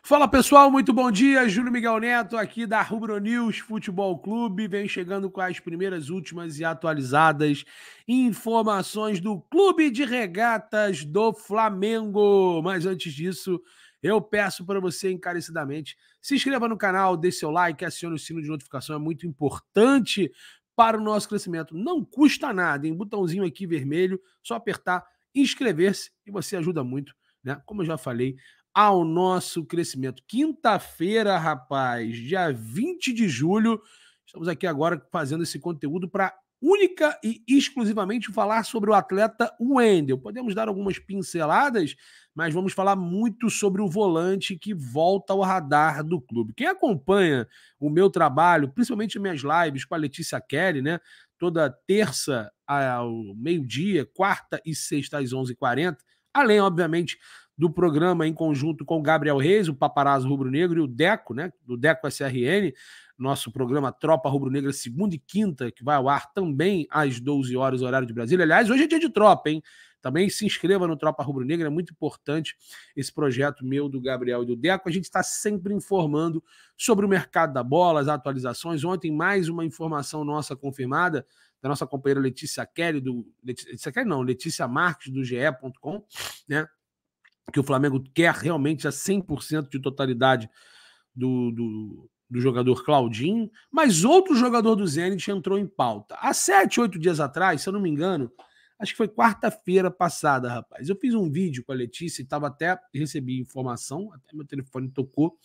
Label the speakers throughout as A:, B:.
A: Fala pessoal, muito bom dia. Júlio Miguel Neto aqui da Rubro News Futebol Clube. Vem chegando com as primeiras, últimas e atualizadas informações do Clube de Regatas do Flamengo. Mas antes disso, eu peço para você encarecidamente se inscreva no canal, dê seu like, acione o sino de notificação, é muito importante para o nosso crescimento. Não custa nada, hein? Botãozinho aqui vermelho, só apertar inscrever-se e você ajuda muito, né? Como eu já falei, ao nosso crescimento. Quinta-feira, rapaz, dia 20 de julho, estamos aqui agora fazendo esse conteúdo para única e exclusivamente falar sobre o atleta Wendel. Podemos dar algumas pinceladas, mas vamos falar muito sobre o volante que volta ao radar do clube. Quem acompanha o meu trabalho, principalmente minhas lives com a Letícia Kelly, né? Toda terça ao meio-dia, quarta e sexta às 11h40, além, obviamente, do programa em conjunto com o Gabriel Reis, o paparazzo rubro-negro, e o Deco, né, do Deco SRN, nosso programa Tropa Rubro-Negra, segunda e quinta, que vai ao ar também às 12 horas, horário de Brasília. Aliás, hoje é dia de tropa, hein? Também se inscreva no Tropa Rubro-Negra, é muito importante esse projeto meu, do Gabriel e do Deco. A gente está sempre informando sobre o mercado da bola, as atualizações. Ontem, mais uma informação nossa confirmada, da nossa companheira Letícia Kelly, Letícia Marques, do GE.com, né? Que o Flamengo quer realmente a 100% de totalidade do jogador Claudinho, mas outro jogador do Zenit entrou em pauta. Há 7, 8 dias atrás, se eu não me engano, acho que foi quarta-feira passada, rapaz, eu fiz um vídeo com a Letícia e recebi informação, até meu telefone tocou,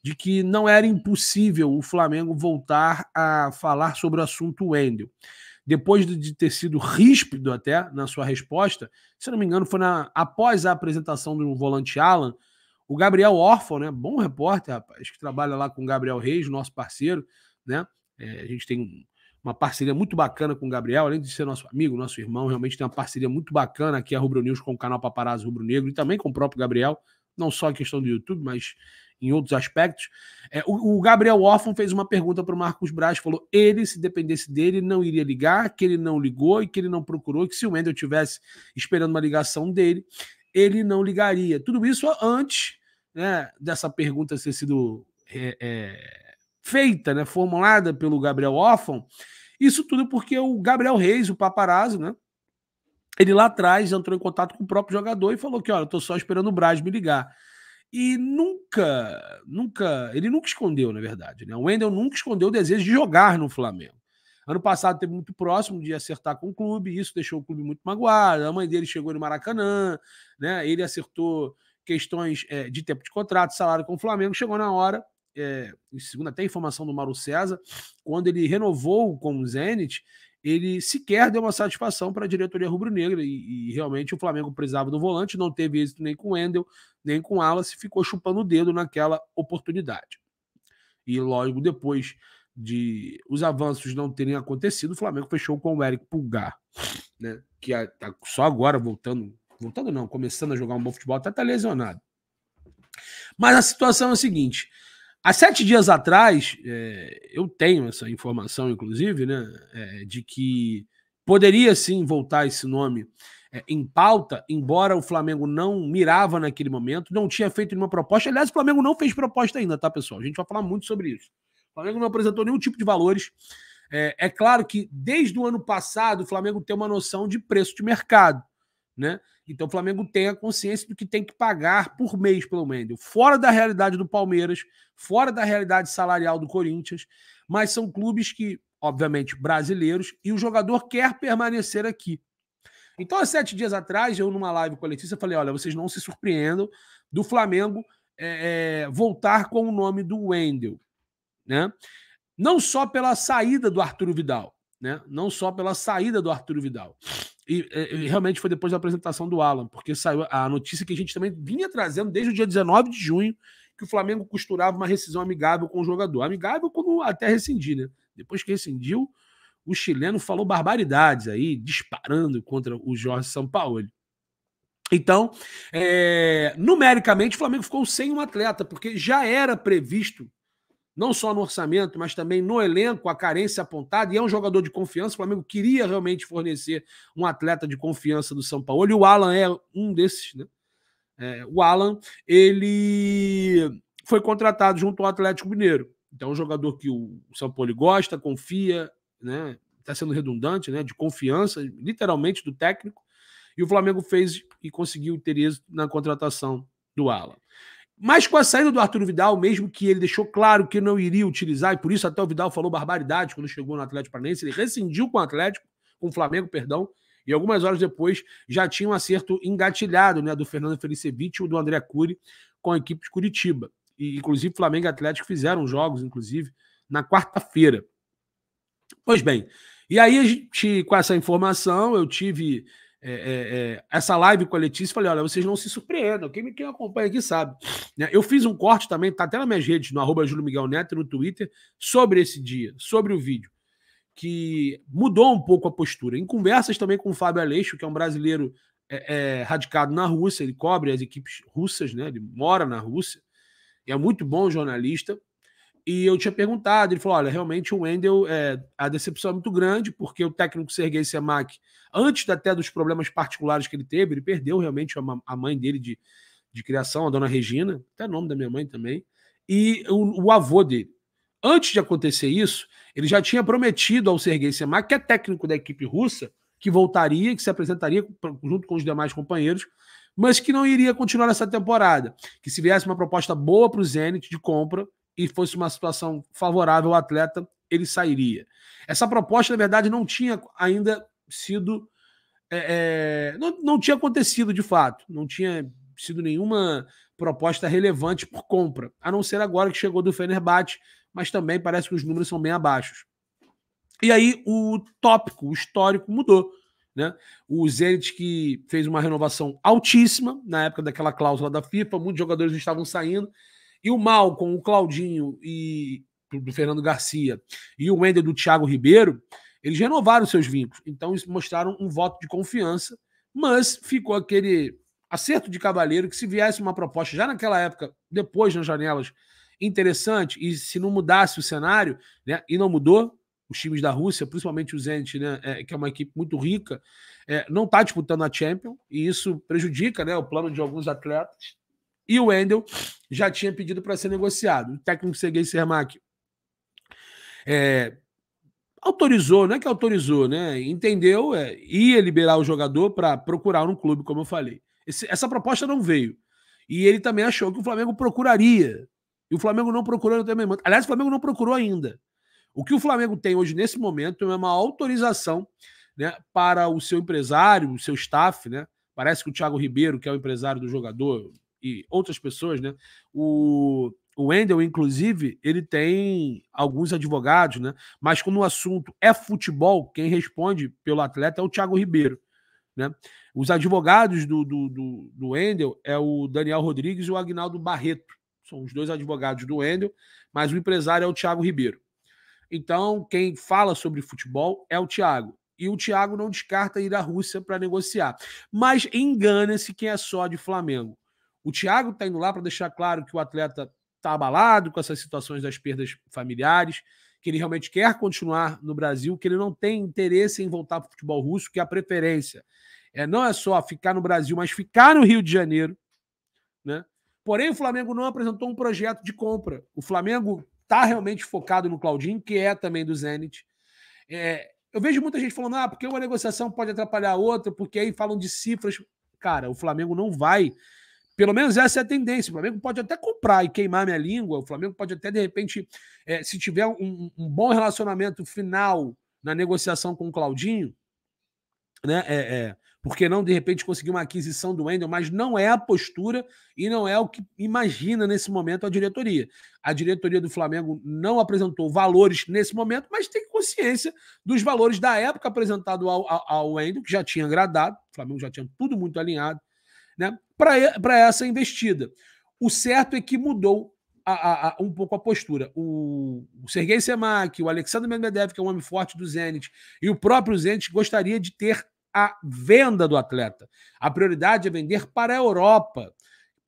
A: de que não era impossível o Flamengo voltar a falar sobre o assunto Wendel. Depois de ter sido ríspido até na sua resposta, se não me engano, foi após a apresentação do volante Alan, o Gabriel Orfão, né? Bom repórter, rapaz, que trabalha lá com o Gabriel Reis, nosso parceiro, né? A gente tem uma parceria muito bacana com o Gabriel, além de ser nosso amigo, nosso irmão, realmente tem uma parceria muito bacana aqui a Rubro News com o canal Paparazzo Rubro Negro e também com o próprio Gabriel, não só a questão do YouTube, mas em outros aspectos. O Gabriel Orfão fez uma pergunta para o Marcos Braz, falou ele, se dependesse dele, não iria ligar, que ele não ligou e que ele não procurou, que se o Wendel tivesse esperando uma ligação dele, ele não ligaria. Tudo isso antes, né, dessa pergunta ter sido feita, né, formulada pelo Gabriel Orfão. Isso tudo porque o Gabriel Reis, o paparazzo, né, ele lá atrás entrou em contato com o próprio jogador e falou que, olha, eu tô só esperando o Braz me ligar. E ele nunca escondeu, na verdade, né? O Wendel nunca escondeu o desejo de jogar no Flamengo. Ano passado teve muito próximo de acertar com o clube, e isso deixou o clube muito magoado. A mãe dele chegou no Maracanã, né? Ele acertou questões de tempo de contrato, salário com o Flamengo. Chegou na hora, segundo até a informação do Mauro César, quando ele renovou com o Zenit, ele sequer deu uma satisfação para a diretoria rubro-negra e realmente o Flamengo precisava do volante, não teve êxito nem com o Wendel, nem com o Wallace, ficou chupando o dedo naquela oportunidade. E logo depois de os avanços não terem acontecido, o Flamengo fechou com o Eric Pulgar, né? Que está só agora começando a jogar um bom futebol, até está lesionado. Mas a situação é a seguinte: há 7 dias atrás, eu tenho essa informação, inclusive, né, de que poderia sim voltar esse nome em pauta, embora o Flamengo não mirava naquele momento, não tinha feito nenhuma proposta. Aliás, o Flamengo não fez proposta ainda, tá, pessoal? A gente vai falar muito sobre isso. O Flamengo não apresentou nenhum tipo de valores. É claro que desde o ano passado o Flamengo tem uma noção de preço de mercado, né? Então o Flamengo tem a consciência do que tem que pagar por mês pelo Wendel, fora da realidade do Palmeiras, fora da realidade salarial do Corinthians, mas são clubes que, obviamente, brasileiros, e o jogador quer permanecer aqui. Então, há 7 dias atrás, eu numa live com a Letícia, falei, olha, vocês não se surpreendam do Flamengo voltar com o nome do Wendel, né? Não só pela saída do Arturo Vidal, né? Não só pela saída do Arturo Vidal. E realmente foi depois da apresentação do Alan, porque saiu a notícia que a gente também vinha trazendo desde o dia 19 de junho, que o Flamengo costurava uma rescisão amigável com o jogador. Amigável como até rescindir, né? Depois que rescindiu, o chileno falou barbaridades aí, disparando contra o Jorge Sampaoli. Então, numericamente, o Flamengo ficou sem um atleta, porque já era previsto, não só no orçamento, mas também no elenco, a carência apontada, e é um jogador de confiança. O Flamengo queria realmente fornecer um atleta de confiança do Sampaoli, e o Alan é um desses, né? O Alan, ele foi contratado junto ao Atlético Mineiro. Então, é um jogador que o Sampaoli gosta, confia, né? Está sendo redundante, né? De confiança, literalmente, do técnico. E o Flamengo fez e conseguiu ter êxito na contratação do Alan. Mas com a saída do Arthur Vidal, mesmo que ele deixou claro que não iria utilizar, e por isso até o Vidal falou barbaridade quando chegou no Atlético Paranaense, ele rescindiu com o Atlético, com o Flamengo, perdão, e algumas horas depois já tinha um acerto engatilhado, né, do Fernando Felicevich e do André Cury com a equipe de Curitiba. E, inclusive, Flamengo e Atlético fizeram jogos, inclusive, na quarta-feira. Pois bem, e aí a gente, com essa informação, eu tive essa live com a Letícia e falei, olha, vocês não se surpreendam, quem acompanha aqui sabe. Eu fiz um corte também, tá até nas minhas redes, no @JúlioMiguelNeto, no Twitter, sobre esse dia, sobre o vídeo, que mudou um pouco a postura. Em conversas também com o Fábio Aleixo, que é um brasileiro radicado na Rússia, ele cobre as equipes russas, né? Ele mora na Rússia, e é muito bom jornalista. E eu tinha perguntado, ele falou, olha, realmente o Wendel, a decepção é muito grande, porque o técnico Serguei Semak, antes até dos problemas particulares que ele teve, ele perdeu realmente a mãe dele de criação, a dona Regina, até o nome da minha mãe também, e o avô dele. Antes de acontecer isso, ele já tinha prometido ao Serguei Semak, que é técnico da equipe russa, que voltaria, que se apresentaria junto com os demais companheiros, mas que não iria continuar essa temporada, que se viesse uma proposta boa para o Zenit de compra, e fosse uma situação favorável ao atleta, ele sairia. Essa proposta, na verdade, não tinha ainda sido... não tinha acontecido de fato. Não tinha sido nenhuma proposta relevante por compra, a não ser agora que chegou do Fenerbahçe, mas também parece que os números são bem abaixo. E aí o tópico, o histórico mudou. Né? O Zenit, que fez uma renovação altíssima na época daquela cláusula da FIFA, muitos jogadores estavam saindo, e o Malcom, o Claudinho e do Fernando Garcia e o Wendel do Thiago Ribeiro, eles renovaram seus vínculos. Então, eles mostraram um voto de confiança, mas ficou aquele acerto de cavalheiro que se viesse uma proposta já naquela época, depois nas janelas, interessante, e se não mudasse o cenário, né, e não mudou, os times da Rússia, principalmente o Zenit, né, que é uma equipe muito rica, não está disputando a Champions, e isso prejudica, né, o plano de alguns atletas. E o Wendel já tinha pedido para ser negociado. O técnico Serguei Semak autorizou, não é que autorizou, né? Entendeu, ia liberar o jogador para procurar um clube, como eu falei. Essa proposta não veio. E ele também achou que o Flamengo procuraria. E o Flamengo não procurou também. Aliás, o Flamengo não procurou ainda. O que o Flamengo tem hoje, nesse momento, é uma autorização, né, para o seu empresário, o seu staff, né? Parece que o Thiago Ribeiro, que é o empresário do jogador, e outras pessoas, né? O Wendel, inclusive, ele tem alguns advogados, né? Mas quando o assunto é futebol, quem responde pelo atleta é o Thiago Ribeiro, né? Os advogados do Wendel é o Daniel Rodrigues e o Agnaldo Barreto. São os dois advogados do Wendel, mas o empresário é o Thiago Ribeiro. Então, quem fala sobre futebol é o Thiago. E o Thiago não descarta ir à Rússia para negociar. Mas engana-se quem é só de Flamengo. O Thiago está indo lá para deixar claro que o atleta está abalado com essas situações das perdas familiares, que ele realmente quer continuar no Brasil, que ele não tem interesse em voltar para o futebol russo, que a preferência não é só ficar no Brasil, mas ficar no Rio de Janeiro. Né? Porém, o Flamengo não apresentou um projeto de compra. O Flamengo está realmente focado no Claudinho, que é também do Zenit. Eu vejo muita gente falando, porque uma negociação pode atrapalhar a outra, porque aí falam de cifras. Cara, o Flamengo não vai... Pelo menos essa é a tendência. O Flamengo pode até comprar e queimar minha língua. O Flamengo pode até, de repente, se tiver um bom relacionamento final na negociação com o Claudinho, né? Por que não, de repente, conseguir uma aquisição do Wendel? Mas não é a postura e não é o que imagina nesse momento a diretoria. A diretoria do Flamengo não apresentou valores nesse momento, mas tem consciência dos valores da época apresentado ao Wendel, que já tinha agradado. O Flamengo já tinha tudo muito alinhado. Né, para essa investida. O certo é que mudou um pouco a postura. O Serguei Semak, o Alexandre Medvedev, que é um homem forte do Zenit, e o próprio Zenit gostaria de ter a venda do atleta. A prioridade é vender para a Europa,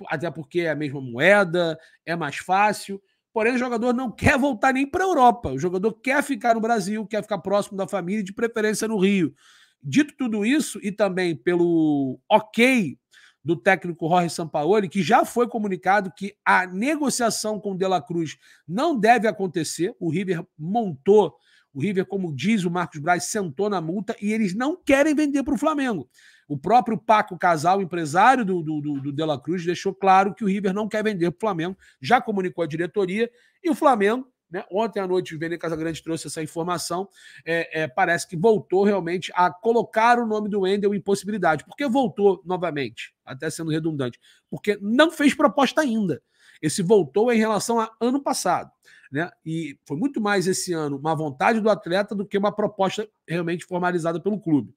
A: até porque é a mesma moeda, é mais fácil. Porém, o jogador não quer voltar nem para a Europa. O jogador quer ficar no Brasil, quer ficar próximo da família, de preferência no Rio. Dito tudo isso, e também pelo ok do técnico Jorge Sampaoli, que já foi comunicado que a negociação com o De La Cruz não deve acontecer. O River montou, o River, como diz o Marcos Braz, sentou na multa e eles não querem vender para o Flamengo. O próprio Paco Casal, empresário do De La Cruz, deixou claro que o River não quer vender para o Flamengo, já comunicou a diretoria, e o Flamengo, né, ontem à noite o Vene Casagrande trouxe essa informação, parece que voltou realmente a colocar o nome do Wendel em possibilidade. Por que voltou novamente? Até sendo redundante. Porque não fez proposta ainda. Esse voltou em relação a ano passado. Né? E foi muito mais esse ano uma vontade do atleta do que uma proposta realmente formalizada pelo clube.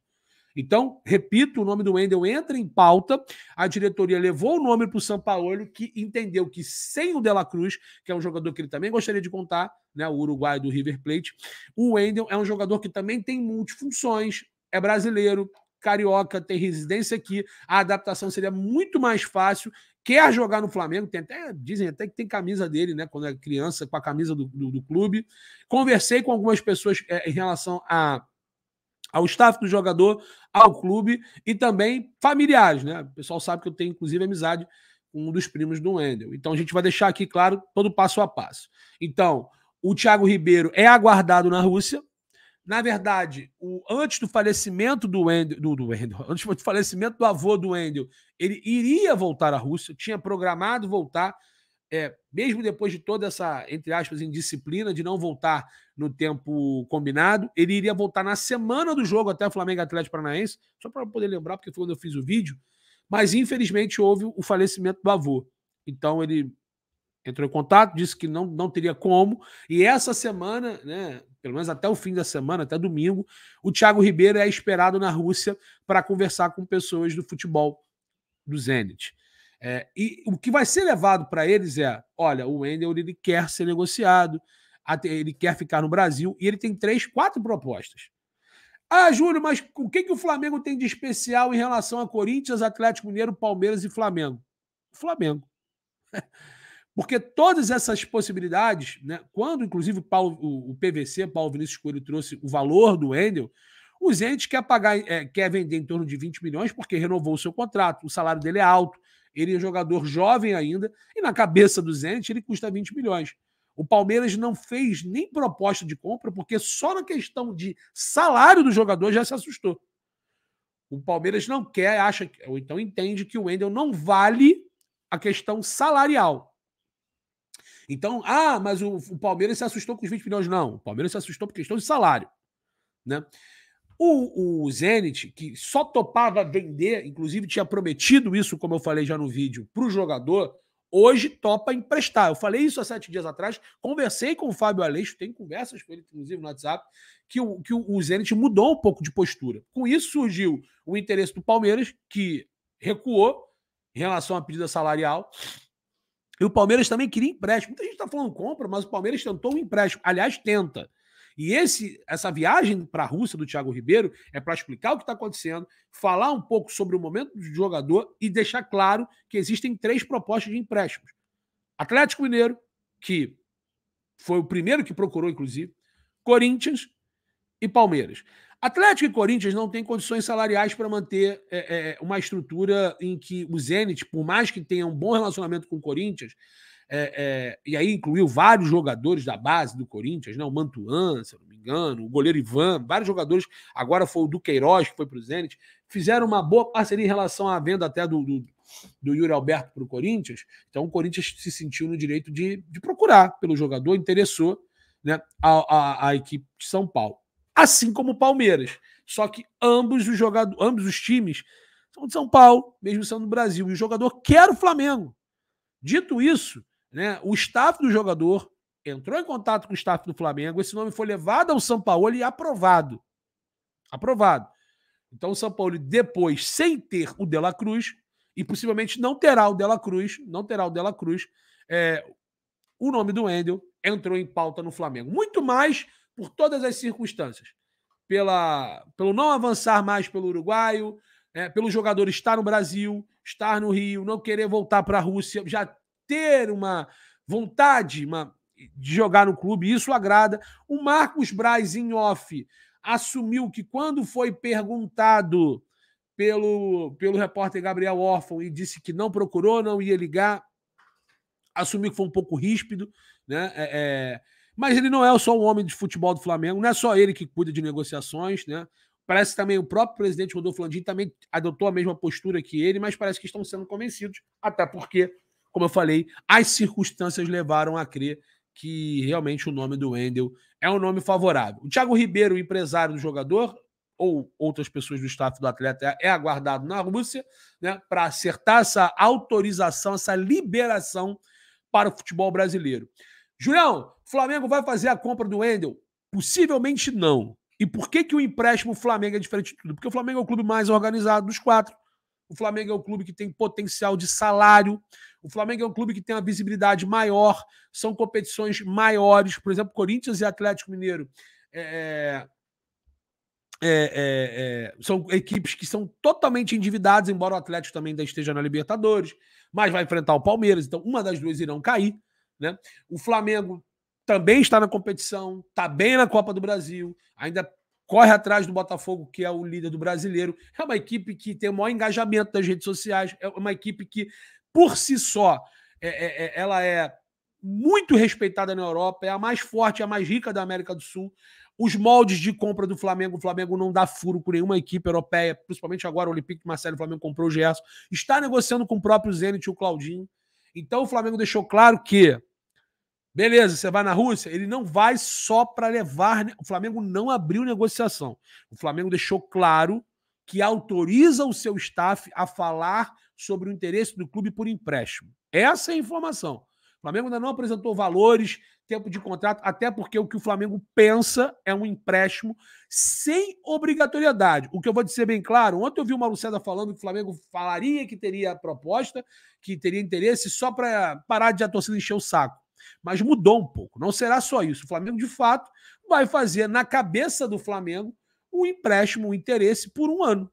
A: Então, repito, o nome do Wendel entra em pauta, a diretoria levou o nome para o Sampaoli, que entendeu que sem o De La Cruz, que é um jogador que ele também gostaria de contar, né, o uruguaio do River Plate, o Wendel é um jogador que também tem multifunções, é brasileiro, carioca, tem residência aqui, a adaptação seria muito mais fácil, quer jogar no Flamengo, dizem até que tem camisa dele, né, quando é criança, com a camisa do clube. Conversei com algumas pessoas em relação ao staff do jogador, ao clube e também familiares, né? O pessoal sabe que eu tenho, inclusive, amizade com um dos primos do Wendel. Então, a gente vai deixar aqui, claro, todo passo a passo. Então, o Thiago Ribeiro é aguardado na Rússia. Na verdade, antes do falecimento do Wendel, antes do falecimento do avô do Wendel, ele iria voltar à Rússia, tinha programado voltar, mesmo depois de toda essa, entre aspas, indisciplina de não voltar no tempo combinado, ele iria voltar na semana do jogo até o Flamengo Atlético Paranaense, só para poder lembrar, porque foi quando eu fiz o vídeo, mas infelizmente houve o falecimento do avô. Então ele entrou em contato, disse que não teria como, e essa semana, né, pelo menos até o fim da semana, até domingo, o Thiago Ribeiro é esperado na Rússia para conversar com pessoas do futebol do Zenit. E o que vai ser levado para eles olha, o Wendel ele quer ser negociado, ele quer ficar no Brasil, e ele tem 4 propostas. Ah, Júlio, mas o que o Flamengo tem de especial em relação a Corinthians, Atlético Mineiro, Palmeiras e Flamengo? Flamengo. Porque todas essas possibilidades, né, quando inclusive o PVC, Paulo Vinícius Coelho, trouxe o valor do Wendel, o Zenit quer vender em torno de 20 milhões porque renovou o seu contrato, o salário dele é alto, ele é jogador jovem ainda, e na cabeça do Zenit ele custa 20 milhões. O Palmeiras não fez nem proposta de compra, porque só na questão de salário do jogador já se assustou. O Palmeiras não quer, acha, ou então entende que o Wendel não vale a questão salarial. Então, mas o Palmeiras se assustou com os 20 milhões. Não, o Palmeiras se assustou por questão de salário. Né? O Zenit, que só topava vender, inclusive tinha prometido isso, como eu falei já no vídeo, para o jogador, hoje topa emprestar. Eu falei isso há 7 dias atrás, conversei com o Fábio Aleixo, tem conversas com ele, inclusive no WhatsApp, que o Zenit mudou um pouco de postura. Com isso surgiu o interesse do Palmeiras, que recuou em relação à pedida salarial, e o Palmeiras também queria empréstimo. Muita gente está falando compra, mas o Palmeiras tentou um empréstimo. Aliás, tenta. E essa viagem para a Rússia do Thiago Ribeiro é para explicar o que está acontecendo, falar um pouco sobre o momento do jogador e deixar claro que existem 3 propostas de empréstimos. Atlético Mineiro, que foi o primeiro que procurou, inclusive, Corinthians e Palmeiras. Atlético e Corinthians não têm condições salariais para manter uma estrutura em que o Zenit, por mais que tenha um bom relacionamento com o Corinthians, e aí incluiu vários jogadores da base do Corinthians, né? O Mantuan, se eu não me engano, o goleiro Ivan, vários jogadores, agora foi o Duqueiroz, que foi para o Zenit, fizeram uma boa parceria em relação à venda até do Yuri Alberto para o Corinthians. Então o Corinthians se sentiu no direito de procurar pelo jogador, interessou, né, a equipe de São Paulo. Assim como o Palmeiras. Só que ambos os times são de São Paulo, mesmo sendo do Brasil, e o jogador quer o Flamengo. Dito isso, né, o staff do jogador entrou em contato com o staff do Flamengo, esse nome foi levado ao Sampaoli e aprovado. Aprovado. Então o Sampaoli, depois, sem ter o De La Cruz, e possivelmente não terá o De La Cruz, o nome do Wendel entrou em pauta no Flamengo. Muito mais por todas as circunstâncias. Pelo não avançar mais pelo uruguaio, pelo jogador estar no Brasil, estar no Rio, não querer voltar para a Rússia, já ter uma vontade de jogar no clube, isso agrada. O Marcos Braz, em off, assumiu que quando foi perguntado pelo repórter Gabriel Orfan e disse que não procurou, não ia ligar, assumiu que foi um pouco ríspido, né? Mas ele não é só um homem de futebol do Flamengo, não é só ele que cuida de negociações, né? Parece que também o próprio presidente Rodolfo Landim também adotou a mesma postura que ele, mas parece que estão sendo convencidos, até porque, como eu falei, as circunstâncias levaram a crer que realmente o nome do Wendel é um nome favorável. O Thiago Ribeiro, o empresário do jogador, ou outras pessoas do staff do atleta, é aguardado na Rússia, né, para acertar essa autorização, essa liberação para o futebol brasileiro. Julião, o Flamengo vai fazer a compra do Wendel? Possivelmente não. E por que o empréstimo Flamengo é diferente de tudo? Porque o Flamengo é o clube mais organizado dos quatro. O Flamengo é o clube que tem potencial de salário. O Flamengo é um clube que tem uma visibilidade maior. São competições maiores. Por exemplo, Corinthians e Atlético Mineiro são equipes que são totalmente endividadas, embora o Atlético também ainda esteja na Libertadores, mas vai enfrentar o Palmeiras, então uma das duas irão cair, né? O Flamengo também está na competição, está bem na Copa do Brasil, ainda corre atrás do Botafogo, que é o líder do brasileiro. É uma equipe que tem o maior engajamento das redes sociais, é uma equipe que, por si só, ela é muito respeitada na Europa, é a mais forte, é a mais rica da América do Sul. Os moldes de compra do Flamengo, o Flamengo não dá furo com nenhuma equipe europeia, principalmente agora o Olympique de Marseille, o Flamengo comprou o Gerson, está negociando com o próprio Zenit e o Claudinho. Então o Flamengo deixou claro que, beleza, você vai na Rússia, ele não vai só para levar, o Flamengo não abriu negociação. O Flamengo deixou claro que autoriza o seu staff a falar sobre o interesse do clube por empréstimo. Essa é a informação. O Flamengo ainda não apresentou valores, tempo de contrato, até porque o que o Flamengo pensa é um empréstimo sem obrigatoriedade. O que eu vou dizer bem claro, ontem eu vi o Maluceda falando que o Flamengo falaria que teria proposta, que teria interesse só para parar de a torcida encher o saco. Mas mudou um pouco, não será só isso. O Flamengo, de fato, vai fazer na cabeça do Flamengo um empréstimo, um interesse por um ano.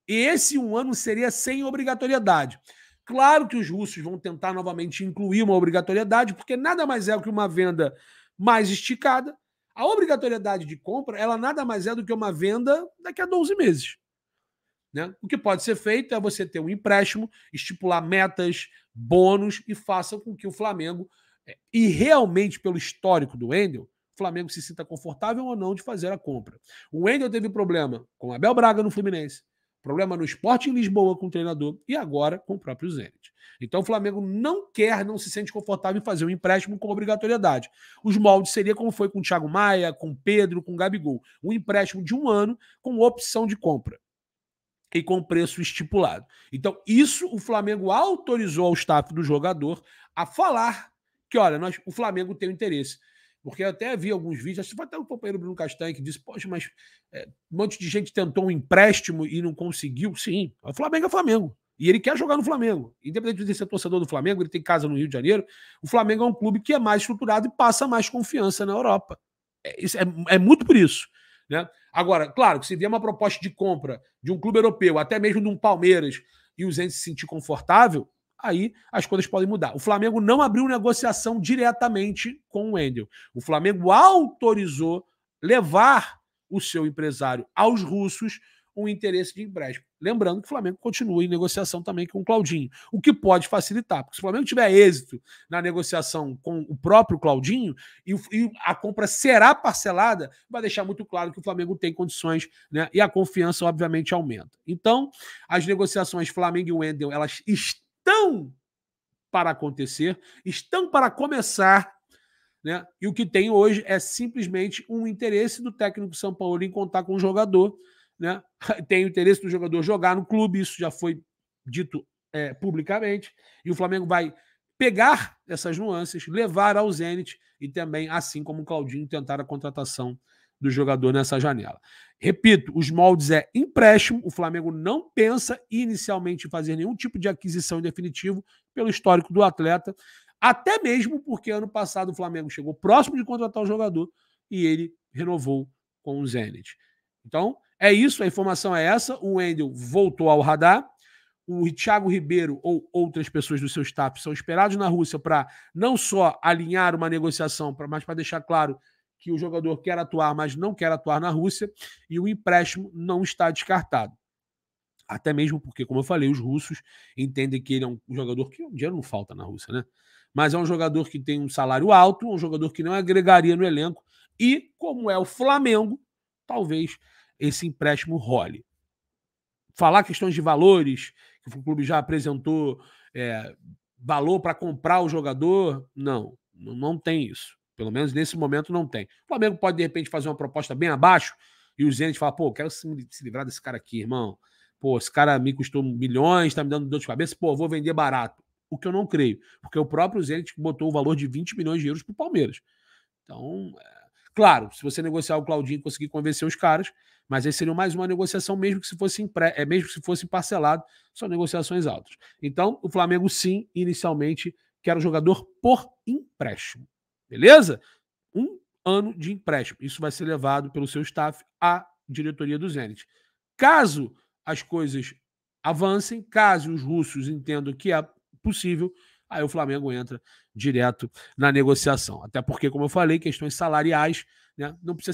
A: E esse um ano seria sem obrigatoriedade. Claro que os russos vão tentar novamente incluir uma obrigatoriedade, porque nada mais é do que uma venda mais esticada. A obrigatoriedade de compra, ela nada mais é do que uma venda daqui a 12 meses. Né? O que pode ser feito é você ter um empréstimo, estipular metas, bônus e faça com que o Flamengo, e realmente pelo histórico do Wendel, o Flamengo se sinta confortável ou não de fazer a compra. O Wendel teve problema com o Abel Braga no Fluminense, problema no Sporting Lisboa com o treinador e agora com o próprio Zenit. Então o Flamengo não se sente confortável em fazer um empréstimo com obrigatoriedade. Os moldes seria como foi com o Thiago Maia, com o Pedro, com o Gabigol. Um empréstimo de um ano com opção de compra e com preço estipulado. Então, isso o Flamengo autorizou ao staff do jogador a falar que, olha, o Flamengo tem um interesse. Porque eu até vi alguns vídeos, acho que foi até o companheiro Bruno Castanho que disse, poxa, mas um monte de gente tentou um empréstimo e não conseguiu. Sim, o Flamengo é Flamengo. E ele quer jogar no Flamengo. Independente de ser torcedor do Flamengo, ele tem casa no Rio de Janeiro, o Flamengo é um clube que é mais estruturado e passa mais confiança na Europa. É muito por isso. Né? Agora, claro, que se vier uma proposta de compra de um clube europeu, até mesmo de um Palmeiras, e o Zenit se sentir confortável, aí as coisas podem mudar. O Flamengo não abriu negociação diretamente com o Wendel. O Flamengo autorizou levar o seu empresário aos russos um interesse de empréstimo. Lembrando que o Flamengo continua em negociação também com o Claudinho, o que pode facilitar, porque se o Flamengo tiver êxito na negociação com o próprio Claudinho e a compra será parcelada, vai deixar muito claro que o Flamengo tem condições, né? E a confiança, obviamente, aumenta. Então, as negociações Flamengo e Wendel, elas estão para acontecer, estão para começar, né? E o que tem hoje é simplesmente um interesse do técnico São Paulo em contar com o jogador, né? Tem o interesse do jogador jogar no clube, isso já foi dito publicamente, e o Flamengo vai pegar essas nuances, levar ao Zenit e também, assim como o Claudinho, tentar a contratação do jogador nessa janela. Repito, os moldes é empréstimo, o Flamengo não pensa inicialmente em fazer nenhum tipo de aquisição em definitivo pelo histórico do atleta, até mesmo porque ano passado o Flamengo chegou próximo de contratar o jogador e ele renovou com o Zenit. Então, é isso, a informação é essa. O Wendel voltou ao radar. O Thiago Ribeiro ou outras pessoas do seu staff são esperados na Rússia para não só alinhar uma negociação, mas para deixar claro que o jogador quer atuar, mas não quer atuar na Rússia. E o empréstimo não está descartado. Até mesmo porque, como eu falei, os russos entendem que ele é um jogador que o dinheiro não falta na Rússia, né? Mas é um jogador que tem um salário alto, um jogador que não agregaria no elenco, e, como é o Flamengo, talvez esse empréstimo role. Falar questões de valores, que o clube já apresentou valor para comprar o jogador, não tem isso. Pelo menos nesse momento não tem. O Flamengo pode, de repente, fazer uma proposta bem abaixo e o Zenit falar, pô, quero se livrar desse cara aqui, irmão. Pô, esse cara me custou milhões, tá me dando dor de cabeça, pô, vou vender barato. O que eu não creio, porque o próprio Zenit botou o valor de 20 milhões de euros pro Palmeiras. Então, claro, se você negociar o Claudinho e conseguir convencer os caras, mas aí seria mais uma negociação, mesmo que se fosse mesmo que se fosse parcelado, são negociações altas. Então, o Flamengo, sim, inicialmente, quer o jogador por empréstimo. Beleza? 1 ano de empréstimo. Isso vai ser levado pelo seu staff à diretoria do Zenit. Caso as coisas avancem, caso os russos entendam que é possível, aí o Flamengo entra direto na negociação. Até porque, como eu falei, questões salariais, né, não precisa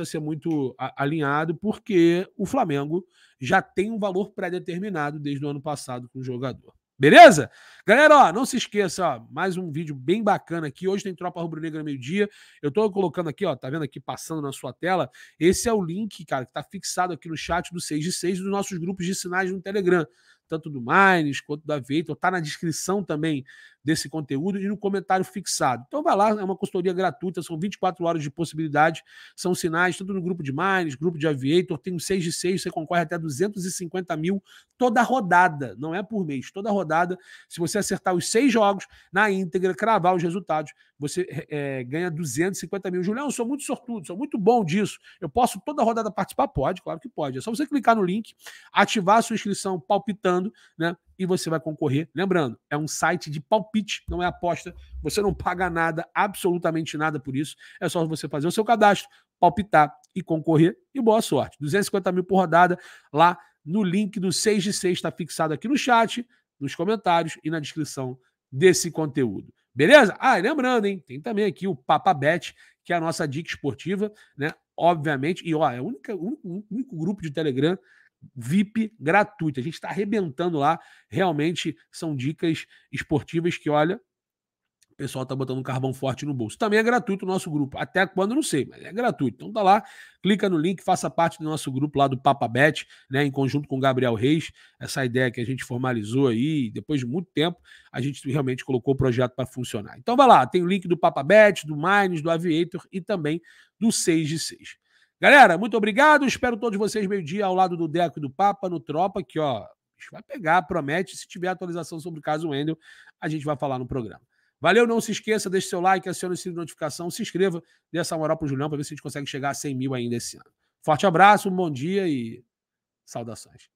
A: ser muito alinhado, porque o Flamengo já tem um valor pré-determinado desde o ano passado com o jogador. Beleza? Galera, ó, não se esqueça, ó, mais um vídeo bem bacana aqui. Hoje tem Tropa Rubro-Negra meio-dia. Eu tô colocando aqui, ó, tá vendo aqui passando na sua tela? Esse é o link, cara, que tá fixado aqui no chat do 6 de 6 dos nossos grupos de sinais no Telegram, tanto do Mines quanto do Aviator, tá na descrição também desse conteúdo e no comentário fixado. Então vai lá, é uma consultoria gratuita, são 24 horas de possibilidade, são sinais, tanto no grupo de Mines, grupo de Aviator, tem o 6 de 6, você concorre até 250 mil toda rodada, não é por mês, toda rodada. Se você acertar os 6 jogos na íntegra, cravar os resultados, você ganha 250 mil. Julião, eu sou muito sortudo, sou muito bom disso. Eu posso toda rodada participar? Pode, claro que pode. É só você clicar no link, ativar a sua inscrição palpitando, né? E você vai concorrer. Lembrando, é um site de palpite, não é aposta. Você não paga nada, absolutamente nada por isso. É só você fazer o seu cadastro, palpitar e concorrer. E boa sorte. 250 mil por rodada lá no link do 6 de 6, está fixado aqui no chat, nos comentários e na descrição desse conteúdo. Beleza? Ah, e lembrando, hein? Tem também aqui o PapaBet, que é a nossa dica esportiva, né? Obviamente, e ó, é o único grupo de Telegram VIP gratuito. A gente está arrebentando lá. Realmente são dicas esportivas que, olha, o pessoal tá botando um carvão forte no bolso. Também é gratuito o nosso grupo. Até quando, não sei, mas é gratuito. Então tá lá, clica no link, faça parte do nosso grupo lá do PapaBet, né, em conjunto com o Gabriel Reis. Essa ideia que a gente formalizou aí, depois de muito tempo, a gente realmente colocou o projeto para funcionar. Então vai lá, tem o link do PapaBet, do Mines, do Aviator e também do 6 de 6. Galera, muito obrigado. Espero todos vocês meio-dia ao lado do Deco e do Papa, no Tropa, que ó, vai pegar, promete. Se tiver atualização sobre o caso Wendel, a gente vai falar no programa. Valeu, não se esqueça, deixe seu like, acione o sininho de notificação, se inscreva, dê essa moral pro Julião para ver se a gente consegue chegar a 100 mil ainda esse ano. Forte abraço, um bom dia e saudações.